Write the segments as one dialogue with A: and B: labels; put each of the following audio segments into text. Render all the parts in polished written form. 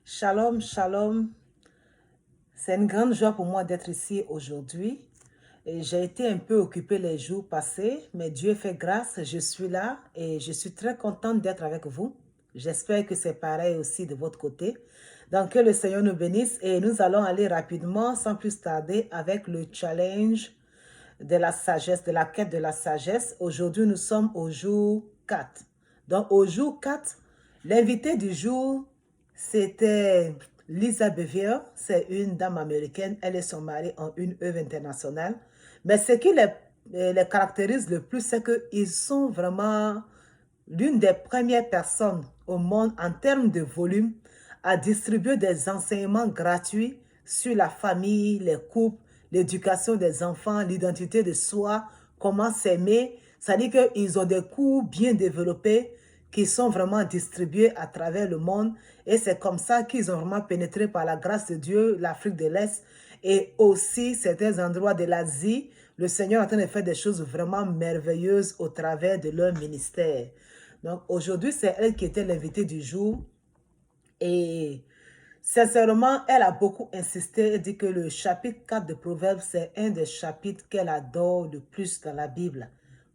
A: Shalom, shalom. C'est une grande joie pour moi d'être ici aujourd'hui. Et j'ai été un peu occupée les jours passés, mais Dieu fait grâce, je suis là et je suis très contente d'être avec vous. J'espère que c'est pareil aussi de votre côté. Donc, que le Seigneur nous bénisse et nous allons aller rapidement, sans plus tarder, avec le challenge de la sagesse, de la quête de la sagesse. Aujourd'hui, nous sommes au jour 4. Donc, au jour 4, l'invité du jour, c'était Lisa Bevier. C'est une dame américaine. Elle et son mari ont une œuvre internationale. Mais ce qui les caractérise le plus, c'est qu'ils sont vraiment l'une des premières personnes au monde en termes de volume à distribuer des enseignements gratuits sur la famille, les couples, l'éducation des enfants, l'identité de soi, comment s'aimer. C'est-à-dire qu'ils ont des cours bien développés qui sont vraiment distribués à travers le monde. Et c'est comme ça qu'ils ont vraiment pénétré par la grâce de Dieu l'Afrique de l'Est et aussi certains endroits de l'Asie. Le Seigneur est en train de faire des choses vraiment merveilleuses au travers de leur ministère. Donc aujourd'hui, c'est elle qui était l'invitée du jour. Et sincèrement, elle a beaucoup insisté. Elle dit que le chapitre 4 de Proverbes, c'est un des chapitres qu'elle adore le plus dans la Bible.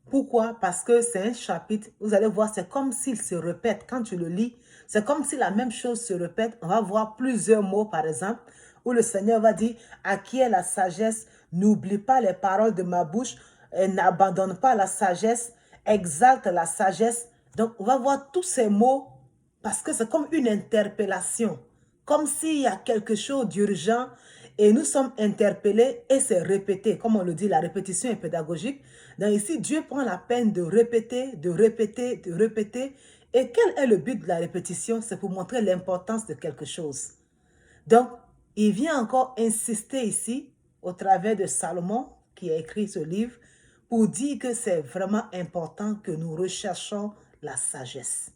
A: Pourquoi? Parce que c'est un chapitre, vous allez voir, c'est comme s'il se répète. Quand tu le lis, c'est comme si la même chose se répète. On va voir plusieurs mots, par exemple, où le Seigneur va dire, à qui est la sagesse? N'oublie pas les paroles de ma bouche, n'abandonne pas la sagesse, exalte la sagesse. Donc, on va voir tous ces mots parce que c'est comme une interpellation, comme s'il y a quelque chose d'urgent et nous sommes interpellés et c'est répété. Comme on le dit, la répétition est pédagogique. Donc ici, Dieu prend la peine de répéter, de répéter, de répéter. Et quel est le but de la répétition? C'est pour montrer l'importance de quelque chose. Donc, il vient encore insister ici, au travers de Salomon, qui a écrit ce livre, pour dire que c'est vraiment important que nous recherchons la sagesse.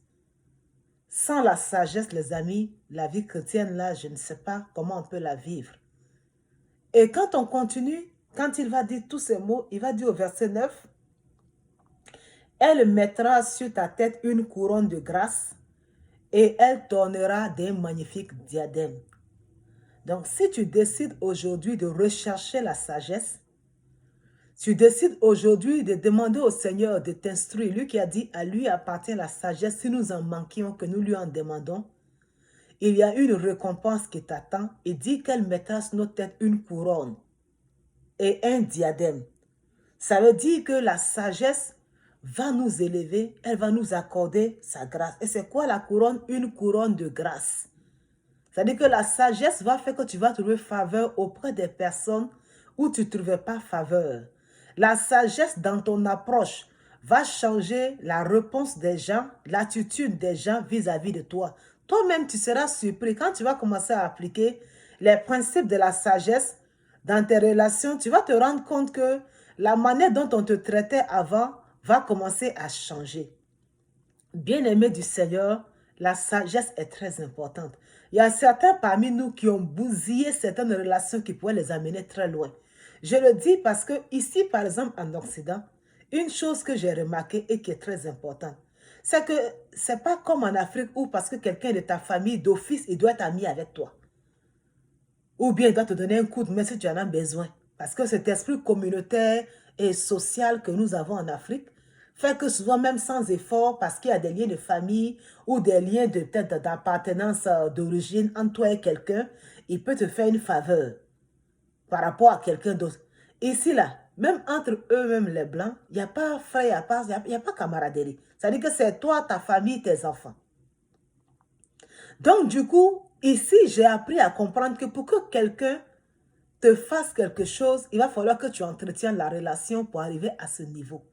A: Sans la sagesse, les amis, la vie chrétienne, là, je ne sais pas comment on peut la vivre. Et quand on continue, quand il va dire tous ces mots, il va dire au verset 9, « Elle mettra sur ta tête une couronne de grâce et elle t'ornera d'un magnifique diadème. » Donc, si tu décides aujourd'hui de rechercher la sagesse, tu décides aujourd'hui de demander au Seigneur de t'instruire, lui qui a dit à lui appartient la sagesse, si nous en manquions, que nous lui en demandons, il y a une récompense qui t'attend. Il dit qu'elle mettra sur nos têtes une couronne et un diadème. Ça veut dire que la sagesse va nous élever, elle va nous accorder sa grâce. Et c'est quoi la couronne? Une couronne de grâce. C'est-à-dire que la sagesse va faire que tu vas trouver faveur auprès des personnes où tu ne trouvais pas faveur. La sagesse dans ton approche va changer la réponse des gens, l'attitude des gens vis-à-vis de toi. Toi-même, tu seras surpris quand tu vas commencer à appliquer les principes de la sagesse dans tes relations. Tu vas te rendre compte que la manière dont on te traitait avant va commencer à changer. Bien-aimés du Seigneur, la sagesse est très importante. Il y a certains parmi nous qui ont bousillé certaines relations qui pourraient les amener très loin. Je le dis parce que ici, par exemple, en Occident, une chose que j'ai remarquée et qui est très importante, c'est que ce n'est pas comme en Afrique où parce que quelqu'un de ta famille d'office, il doit être ami avec toi. Ou bien il doit te donner un coup de main si tu en as besoin. Parce que cet esprit communautaire et social que nous avons en Afrique fait que souvent même sans effort, parce qu'il y a des liens de famille ou des liens de peut-être d'appartenance d'origine entre toi et quelqu'un, il peut te faire une faveur par rapport à quelqu'un d'autre. Ici, là, même entre eux-mêmes les Blancs, il n'y a pas frère, il y a pas camaraderie. C'est-à-dire que c'est toi, ta famille, tes enfants. Donc, du coup, ici, j'ai appris à comprendre que pour que quelqu'un te fasse quelque chose, il va falloir que tu entretiennes la relation pour arriver à ce niveau.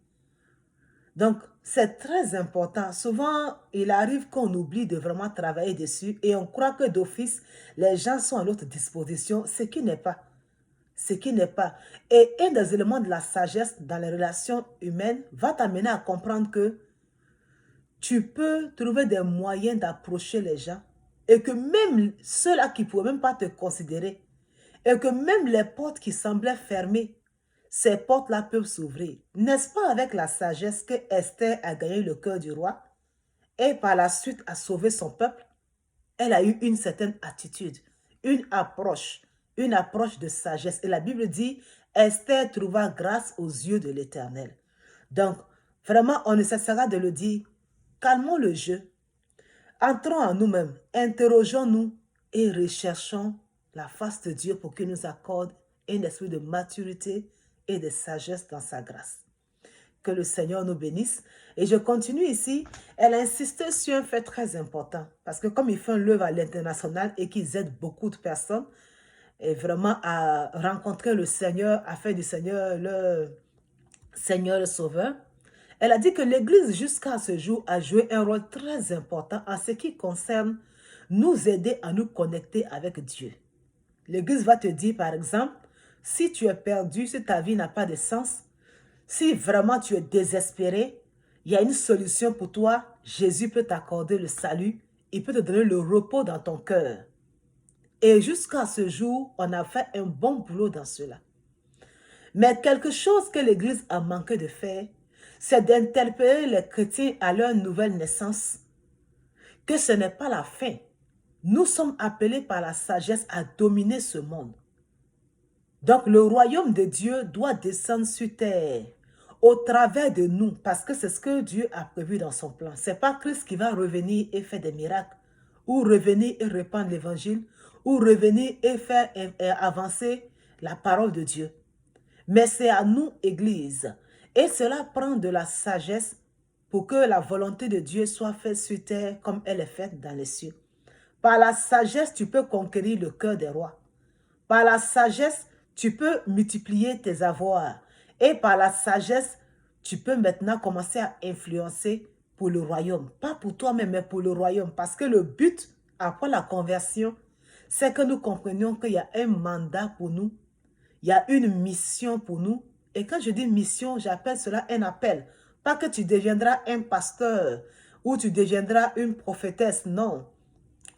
A: Donc, c'est très important. Souvent, il arrive qu'on oublie de vraiment travailler dessus et on croit que d'office, les gens sont à notre disposition, ce qui n'est pas. Ce qui n'est pas. Et un des éléments de la sagesse dans les relations humaines va t'amener à comprendre que tu peux trouver des moyens d'approcher les gens et que même ceux-là qui ne pourraient même pas te considérer et que même les portes qui semblaient fermées, ces portes-là peuvent s'ouvrir. N'est-ce pas avec la sagesse que Esther a gagné le cœur du roi et par la suite a sauvé son peuple? elle a eu une certaine attitude, une approche de sagesse. Et la Bible dit, Esther trouva grâce aux yeux de l'Éternel. Donc, vraiment, on ne cessera de le dire, calmons le jeu, entrons en nous-mêmes, interrogeons-nous et recherchons la face de Dieu pour qu'il nous accorde un esprit de maturité et de sagesse dans sa grâce. Que le Seigneur nous bénisse. Et je continue ici. Elle insiste sur un fait très important. Parce que comme ils font l'œuvre à l'international et qu'ils aident beaucoup de personnes et vraiment à rencontrer le Seigneur, à faire du Seigneur le Sauveur, elle a dit que l'Église jusqu'à ce jour a joué un rôle très important en ce qui concerne nous aider à nous connecter avec Dieu. L'Église va te dire par exemple, si tu es perdu, si ta vie n'a pas de sens, si vraiment tu es désespéré, il y a une solution pour toi. Jésus peut t'accorder le salut. Il peut te donner le repos dans ton cœur. Et jusqu'à ce jour, on a fait un bon boulot dans cela. Mais quelque chose que l'Église a manqué de faire, c'est d'interpeller les chrétiens à leur nouvelle naissance, que ce n'est pas la fin. Nous sommes appelés par la sagesse à dominer ce monde. Donc le royaume de Dieu doit descendre sur terre au travers de nous, parce que c'est ce que Dieu a prévu dans son plan. Ce n'est pas Christ qui va revenir et faire des miracles, ou revenir et répandre l'évangile, ou revenir et faire avancer la parole de Dieu. Mais c'est à nous, Église. Et cela prend de la sagesse pour que la volonté de Dieu soit faite sur terre comme elle est faite dans les cieux. Par la sagesse, tu peux conquérir le cœur des rois. Par la sagesse, tu peux multiplier tes avoirs. Et par la sagesse, tu peux maintenant commencer à influencer pour le royaume. Pas pour toi-même, mais pour le royaume. Parce que le but, après la conversion, c'est que nous comprenions qu'il y a un mandat pour nous. Il y a une mission pour nous. Et quand je dis mission, j'appelle cela un appel. Pas que tu deviendras un pasteur ou tu deviendras une prophétesse, non.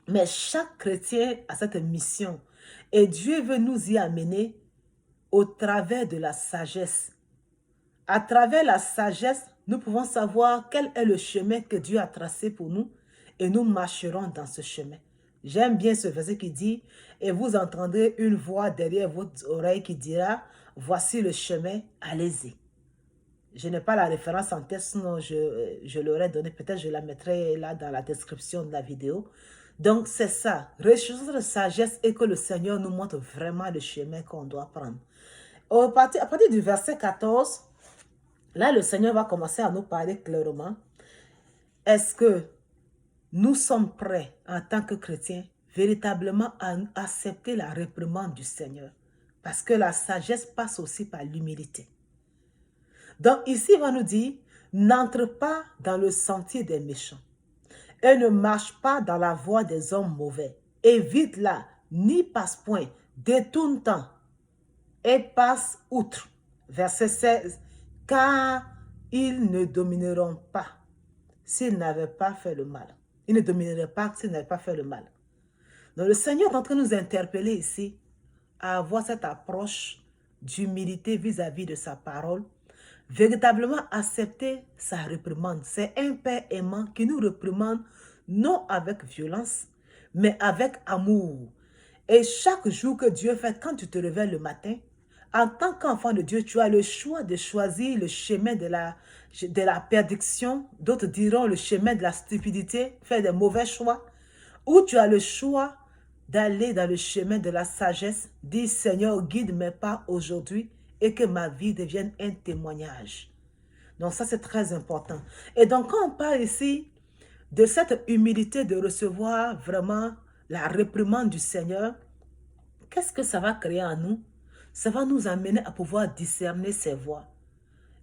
A: Mais chaque chrétien a cette mission. Et Dieu veut nous y amener au travers de la sagesse. À travers la sagesse, nous pouvons savoir quel est le chemin que Dieu a tracé pour nous et nous marcherons dans ce chemin. J'aime bien ce verset qui dit, et vous entendrez une voix derrière votre oreille qui dira, voici le chemin, allez-y. Je n'ai pas la référence en tête, sinon je l'aurais donné, peut-être je la mettrai là dans la description de la vidéo. Donc c'est ça, rechercher la sagesse et que le Seigneur nous montre vraiment le chemin qu'on doit prendre. À partir du verset 14, là le Seigneur va commencer à nous parler clairement. Est-ce que nous sommes prêts en tant que chrétiens véritablement à accepter la réprimande du Seigneur? Parce que la sagesse passe aussi par l'humilité. Donc ici, il va nous dire, n'entre pas dans le sentier des méchants et ne marche pas dans la voie des hommes mauvais. Évite-la, n'y passe point, détourne-t'en et passe outre. Verset 16, car ils ne domineront pas s'ils n'avaient pas fait le mal. Ils ne domineraient pas s'ils n'avaient pas fait le mal. Donc le Seigneur est en train de nous interpeller ici à avoir cette approche d'humilité vis-à-vis de sa parole, véritablement accepter sa réprimande. C'est un Père aimant qui nous réprimande non avec violence, mais avec amour. Et chaque jour que Dieu fait, quand tu te réveilles le matin, en tant qu'enfant de Dieu, tu as le choix de choisir le chemin de la perdition. D'autres diront le chemin de la stupidité, faire des mauvais choix. Ou tu as le choix d'aller dans le chemin de la sagesse, dire Seigneur, guide mes pas aujourd'hui et que ma vie devienne un témoignage. Donc ça, c'est très important. Et donc, quand on parle ici de cette humilité de recevoir vraiment la réprimande du Seigneur, qu'est-ce que ça va créer en nous? Ça va nous amener à pouvoir discerner ses voies.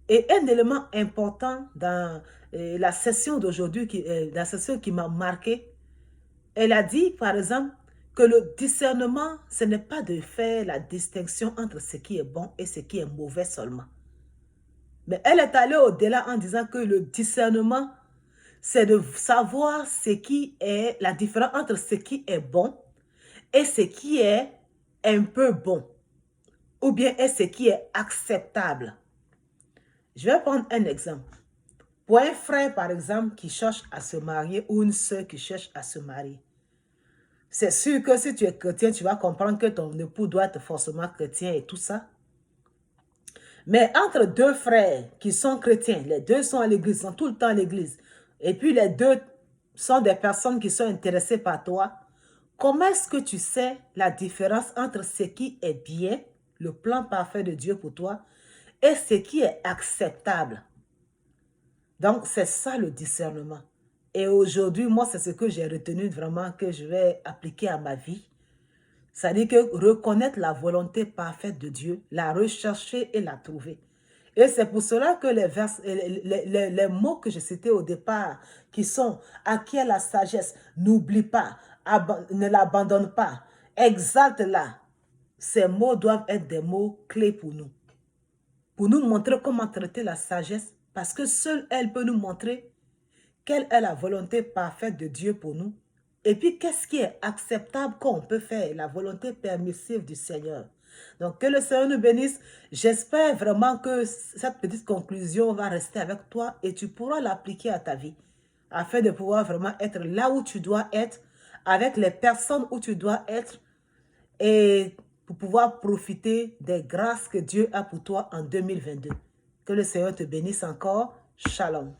A: Et un élément important dans la session d'aujourd'hui, la session qui m'a marqué, elle a dit, par exemple, que le discernement, ce n'est pas de faire la distinction entre ce qui est bon et ce qui est mauvais seulement. Mais elle est allée au-delà en disant que le discernement, c'est de savoir ce qui est la différence entre ce qui est bon et ce qui est un peu bon, ou bien est ce qui est acceptable. Je vais prendre un exemple. Pour un frère, par exemple, qui cherche à se marier ou une sœur qui cherche à se marier, C'est sûr que si tu es chrétien, tu vas comprendre que ton époux doit être forcément chrétien et tout ça. Mais entre deux frères qui sont chrétiens, les deux sont à l'église, sont tout le temps à l'église, et puis les deux sont des personnes qui sont intéressées par toi, comment est-ce que tu sais la différence entre ce qui est bien, le plan parfait de Dieu pour toi, et ce qui est acceptable? Donc, c'est ça le discernement. Et aujourd'hui, moi, c'est ce que j'ai retenu vraiment que je vais appliquer à ma vie. C'est-à-dire que reconnaître la volonté parfaite de Dieu, la rechercher et la trouver. Et c'est pour cela que les mots que je citais au départ, qui sont « acquiert la sagesse, n'oublie pas, ne l'abandonne pas, exalte-la », ces mots doivent être des mots clés pour nous montrer comment traiter la sagesse, parce que seule elle peut nous montrer quelle est la volonté parfaite de Dieu pour nous. Et puis, qu'est-ce qui est acceptable qu'on peut faire, la volonté permissive du Seigneur. Donc, que le Seigneur nous bénisse. J'espère vraiment que cette petite conclusion va rester avec toi et tu pourras l'appliquer à ta vie afin de pouvoir vraiment être là où tu dois être, avec les personnes où tu dois être et pour pouvoir profiter des grâces que Dieu a pour toi en 2022. Que le Seigneur te bénisse encore. Shalom.